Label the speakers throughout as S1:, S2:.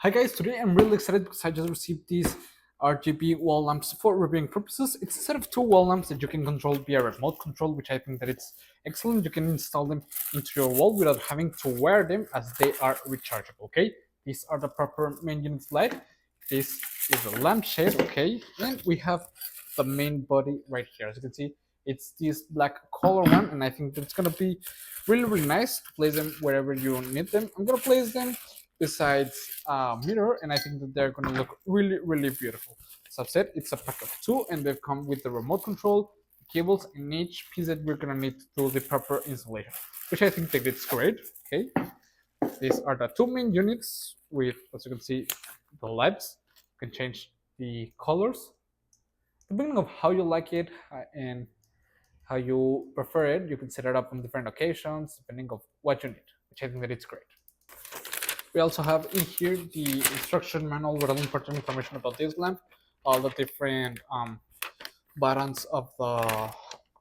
S1: Hi guys, today I'm really excited because I just received these RGB wall lamps for reviewing purposes. It's a set of two wall lamps that you can control via remote control, which I think that it's excellent. You can install them into your wall without having to wear them as they are rechargeable, okay? These are the proper main units light. This is the lampshade, okay? And we have the main body right here. As you can see, it's this black color one, and I think that's gonna be really nice to place them wherever you need them. I'm gonna place them besides mirror, and I think that they're gonna look really beautiful. As I've said, it's a pack of two, and they've come with the remote control, cables, and each piece that we're gonna need to do the proper installation, which I think that it's great. Okay, these are the two main units with, as you can see, the lights. You can change the colors depending on how you like it and how you prefer it. You can set it up on different occasions depending on what you need, which I think that it's great. We also have in here the instruction manual with all important information about this lamp, all the different buttons of the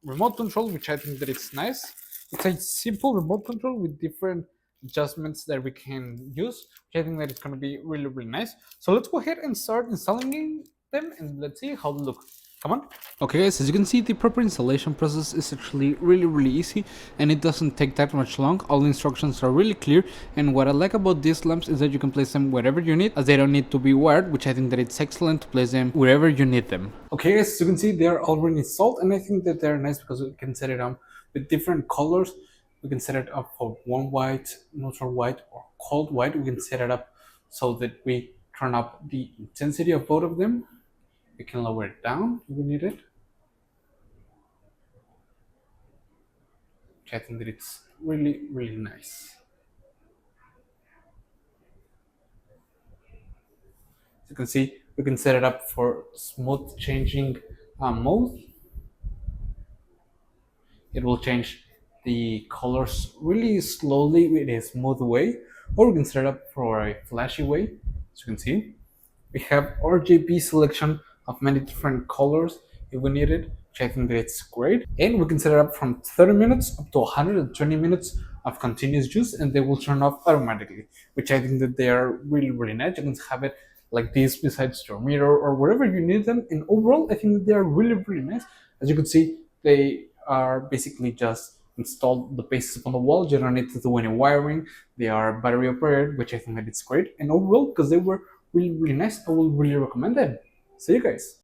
S1: remote control, which I think that it's nice. It's a simple remote control with different adjustments that we can use, which I think that it's going to be really nice. So let's go ahead and start installing them, and let's see how they look. Come on. Okay guys, as you can see, the proper installation process is actually really easy, and it doesn't take that much long. All the instructions are really clear, and what I like about these lamps is that you can place them wherever you need, as they don't need to be wired, which I think that it's excellent to place them wherever you need them. Okay guys, as you can see, they are already installed, and I think that they're nice because we can set it up with different colors. We can set it up for warm white, neutral white, or cold white. We can set it up so that we turn up the intensity of both of them. We can lower it down if we need it. I think that it's really nice. As you can see, we can set it up for smooth changing mode. It will change the colors really slowly in a smooth way, or we can set it up for a flashy way. As you can see, we have RGB selection of many different colors if we need it, which I think that it's great. And we can set it up from 30 minutes up to 120 minutes of continuous use, and they will turn off automatically, which I think that they are really nice. You can have it like this besides your mirror or wherever you need them. And overall, I think that they are really nice. As you can see, they are basically just installed the bases upon the wall. You don't need to do any wiring. They are battery operated, which I think that it's great. And overall, because they were really nice, I will really recommend them. See you guys.